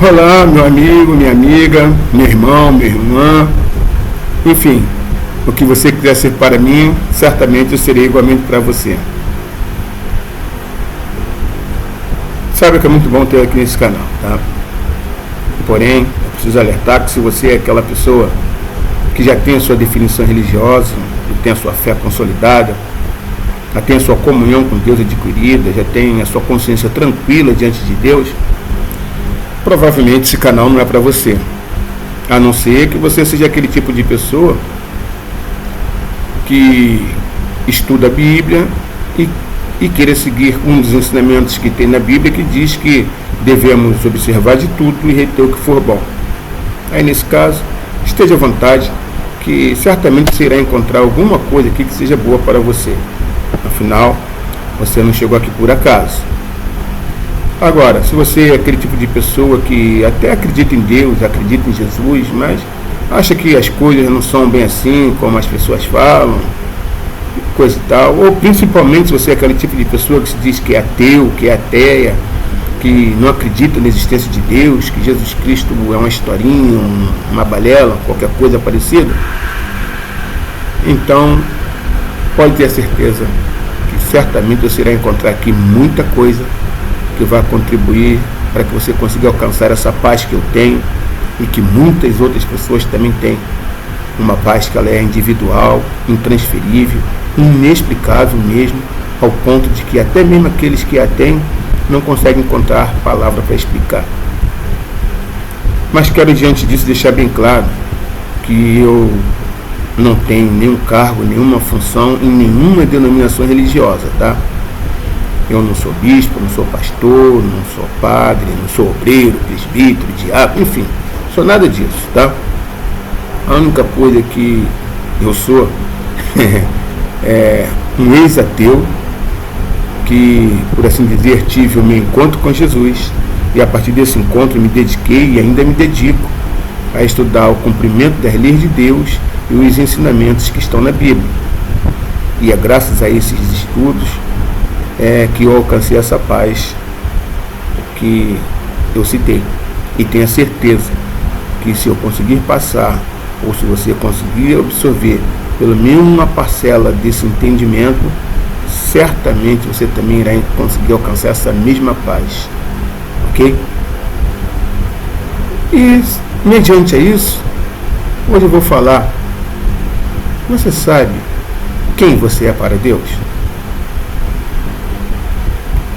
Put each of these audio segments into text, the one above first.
Olá, meu amigo, minha amiga, meu irmão, minha irmã, enfim, o que você quiser ser para mim, certamente eu serei igualmente para você. Sabe que é muito bom ter aqui nesse canal, tá? Porém, eu preciso alertar que se você é aquela pessoa que já tem a sua definição religiosa, já tem a sua fé consolidada, já tem a sua comunhão com Deus adquirida, já tem a sua consciência tranquila diante de Deus, provavelmente esse canal não é para você. A não ser que você seja aquele tipo de pessoa que estuda a Bíblia e queira seguir um dos ensinamentos que tem na Bíblia, que diz que devemos observar de tudo e reter o que for bom. Aí nesse caso, esteja à vontade, que certamente você irá encontrar alguma coisa aqui que seja boa para você. Afinal, você não chegou aqui por acaso. Agora, se você é aquele tipo de pessoa que até acredita em Deus, acredita em Jesus, mas acha que as coisas não são bem assim como as pessoas falam, coisa e tal, ou principalmente se você é aquele tipo de pessoa que se diz que é ateu, que é ateia, que não acredita na existência de Deus, que Jesus Cristo é uma historinha, uma balela, qualquer coisa parecida, então pode ter certeza que certamente você irá encontrar aqui muita coisa que vai contribuir para que você consiga alcançar essa paz que eu tenho e que muitas outras pessoas também têm. Uma paz que ela é individual, intransferível, inexplicável mesmo, ao ponto de que até mesmo aqueles que a têm não conseguem encontrar palavra para explicar. Mas quero diante disso deixar bem claro que eu não tenho nenhum cargo, nenhuma função em nenhuma denominação religiosa, tá? Eu não sou bispo, não sou pastor, não sou padre, não sou obreiro, presbítero, diácono, enfim, sou nada disso, tá? A única coisa que eu sou é um ex-ateu que, por assim dizer, tive o meu encontro com Jesus e a partir desse encontro me dediquei e ainda me dedico a estudar o cumprimento das leis de Deus e os ensinamentos que estão na Bíblia. E é graças a esses estudos que eu alcancei essa paz que eu citei. E tenho a certeza que se eu conseguir passar, ou se você conseguir absorver pelo menos uma parcela desse entendimento, certamente você também irá conseguir alcançar essa mesma paz. Ok? E mediante a isso, hoje eu vou falar: você sabe quem você é para Deus?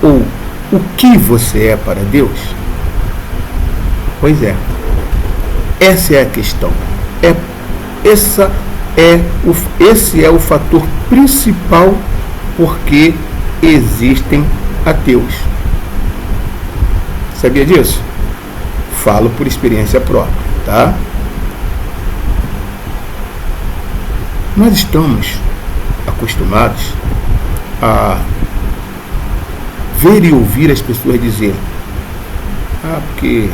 Ou o que você é para Deus? Pois é, essa é a questão. Esse é o fator principal porque existem ateus. Sabia disso? Falo por experiência própria, tá? Nós estamos acostumados a ver e ouvir as pessoas dizer: porque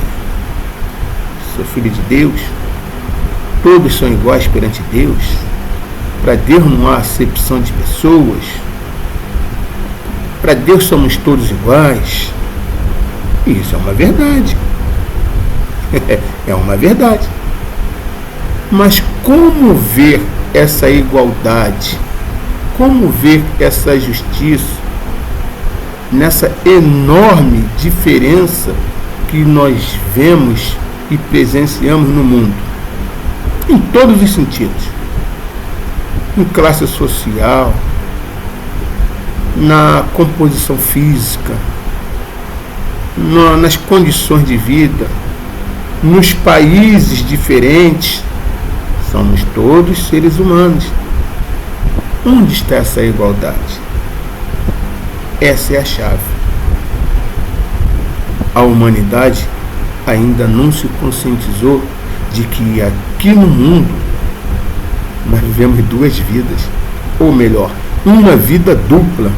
sou filho de Deus, todos são iguais perante Deus, para Deus não há acepção de pessoas, para Deus somos todos iguais. E isso é uma verdade. É uma verdade. Mas como ver essa igualdade? Como ver essa justiça nessa enorme diferença que nós vemos e presenciamos no mundo? Em todos os sentidos. Em classe social, na composição física, nas condições de vida, nos países diferentes. Somos todos seres humanos. Onde está essa igualdade? Essa é a chave. A humanidade ainda não se conscientizou de que aqui no mundo nós vivemos duas vidas, ou melhor, uma vida dupla.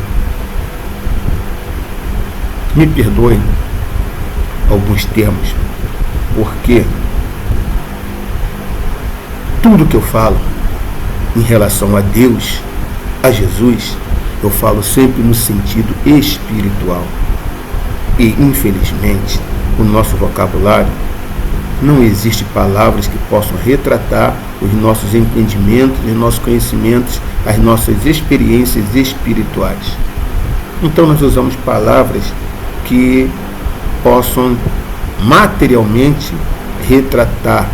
Me perdoem alguns termos, porque tudo que eu falo em relação a Deus, a Jesus, eu falo sempre no sentido espiritual. E, infelizmente, o nosso vocabulário, não existe palavras que possam retratar os nossos entendimentos, os nossos conhecimentos, as nossas experiências espirituais. Então nós usamos palavras que possam materialmente retratar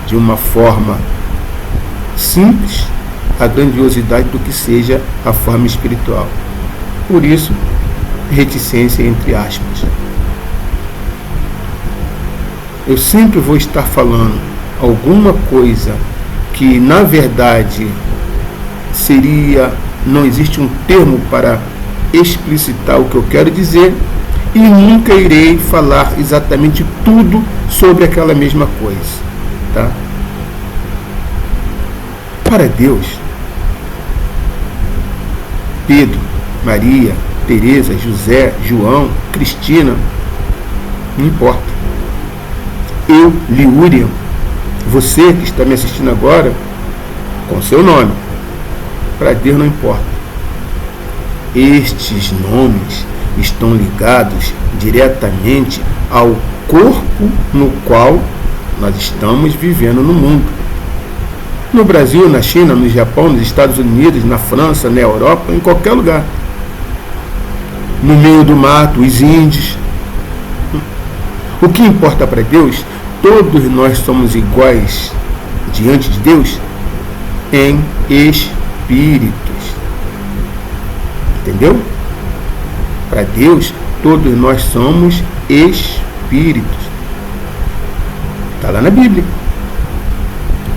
de uma forma simples a grandiosidade do que seja a forma espiritual. Por isso, reticência entre aspas. Eu sempre vou estar falando alguma coisa que na verdade não existe um termo para explicitar o que eu quero dizer, e nunca irei falar exatamente tudo sobre aquela mesma coisa, tá? Para Deus, Pedro, Maria, Teresa, José, João, Cristina, não importa. Eu, Liúria, você que está me assistindo agora, com seu nome, para Deus não importa. Estes nomes estão ligados diretamente ao corpo no qual nós estamos vivendo no mundo. No Brasil, na China, no Japão, nos Estados Unidos, na França, na Europa, em qualquer lugar. No meio do mato, os índios. O que importa para Deus, todos nós somos iguais diante de Deus em espíritos. Entendeu? Para Deus, todos nós somos espíritos. Está lá na Bíblia.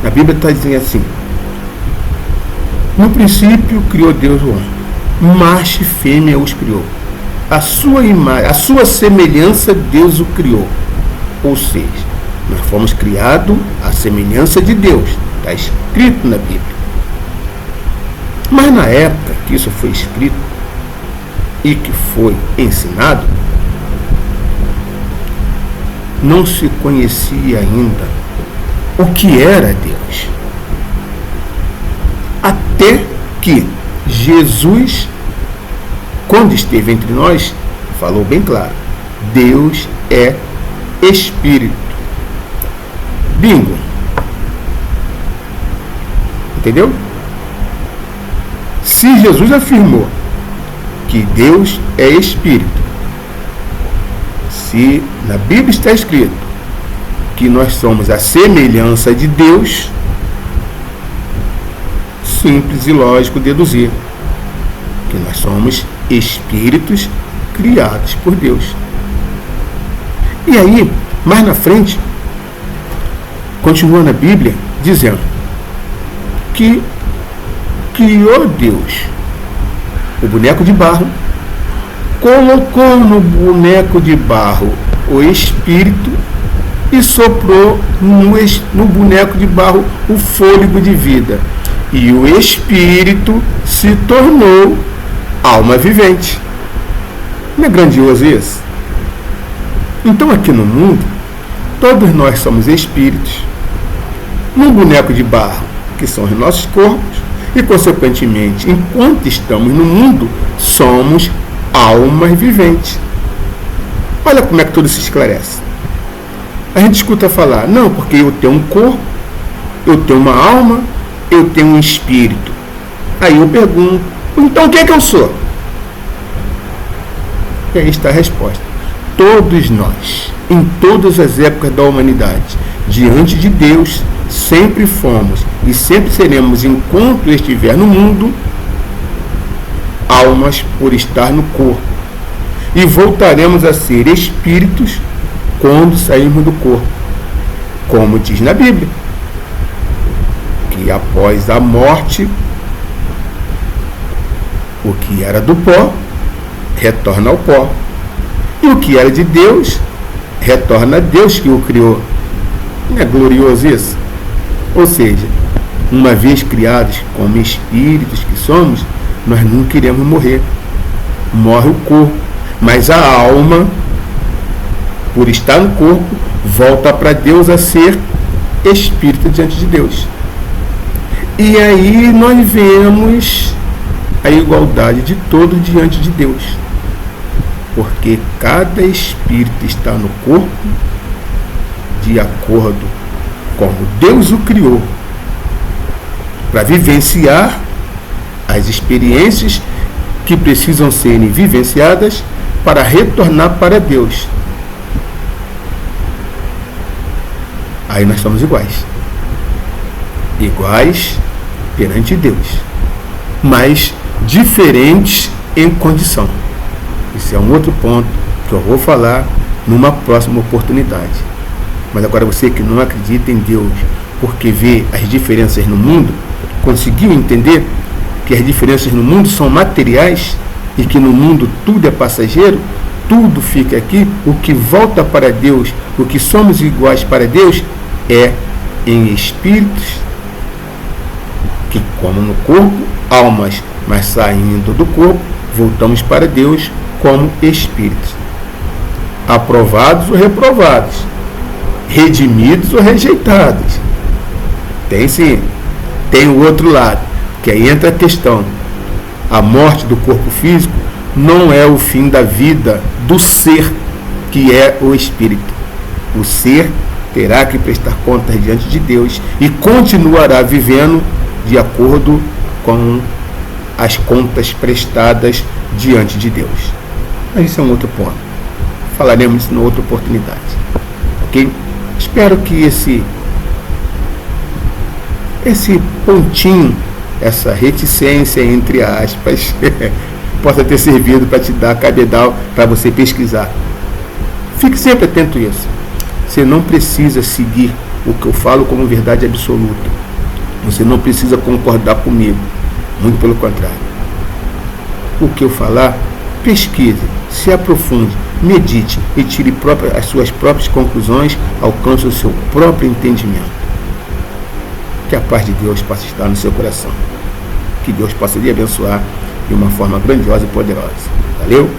Na Bíblia está dizendo assim: no princípio criou Deus o homem, macho e fêmea os criou. A sua imagem, a sua semelhança Deus o criou. Ou seja, nós fomos criados à semelhança de Deus. Está escrito na Bíblia. Mas na época que isso foi escrito e que foi ensinado, não se conhecia ainda o que era Deus. Até que Jesus, quando esteve entre nós, falou bem claro: Deus é Espírito. Bingo. Entendeu? Se Jesus afirmou que Deus é Espírito, se na Bíblia está escrito que nós somos a semelhança de Deus, simples e lógico deduzir que nós somos espíritos criados por Deus. E aí, mais na frente, continua na Bíblia dizendo que criou Deus o boneco de barro, colocou no boneco de barro o espírito e soprou no boneco de barro o fôlego de vida. E o espírito se tornou alma vivente. Não é grandioso isso? Então aqui no mundo, todos nós somos espíritos, num boneco de barro, que são os nossos corpos, e consequentemente, enquanto estamos no mundo, somos almas viventes. Olha como é que tudo se esclarece. A gente escuta falar: não, porque eu tenho um corpo, eu tenho uma alma, eu tenho um espírito. Aí eu pergunto: então o que é que eu sou? E aí está a resposta: todos nós, em todas as épocas da humanidade, diante de Deus, sempre fomos e sempre seremos, enquanto estiver no mundo, almas por estar no corpo. E voltaremos a ser espíritos quando sairmos do corpo. Como diz na Bíblia, que após a morte, o que era do pó retorna ao pó, e o que era de Deus retorna a Deus que o criou. Não é glorioso isso? Ou seja, uma vez criados como espíritos que somos, nós não queremos morrer. Morre o corpo, mas a alma, por estar no corpo, volta para Deus a ser espírito diante de Deus. E aí nós vemos a igualdade de todos diante de Deus. porque cada espírito está no corpo de acordo com como Deus o criou, para vivenciar as experiências que precisam serem vivenciadas para retornar para Deus. Aí nós somos iguais. Iguais perante Deus, mas diferentes em condição. Esse é um outro ponto que eu vou falar numa próxima oportunidade. Mas agora você que não acredita em Deus porque vê as diferenças no mundo, conseguiu entender que as diferenças no mundo são materiais e que no mundo tudo é passageiro, tudo fica aqui, o que volta para Deus, o que somos iguais para Deus é em espíritos que, como no corpo, almas, mas saindo do corpo, voltamos para Deus como espíritos, aprovados ou reprovados, redimidos ou rejeitados. Tem sim, tem o outro lado, que aí entra a questão. A morte do corpo físico não é o fim da vida do ser, que é o espírito. O ser terá que prestar contas diante de Deus e continuará vivendo de acordo com as contas prestadas diante de Deus. Mas isso é um outro ponto. Falaremos isso em outra oportunidade. Ok? Espero que esse pontinho, essa reticência, entre aspas, possa ter servido para te dar cabedal para você pesquisar. Fique sempre atento a isso. Você não precisa seguir o que eu falo como verdade absoluta. Você não precisa concordar comigo. Muito pelo contrário. O que eu falar, pesquise, se aprofunde, medite e tire as suas próprias conclusões, alcance o seu próprio entendimento. Que a paz de Deus possa estar no seu coração. Que Deus possa lhe abençoar de uma forma grandiosa e poderosa. Valeu?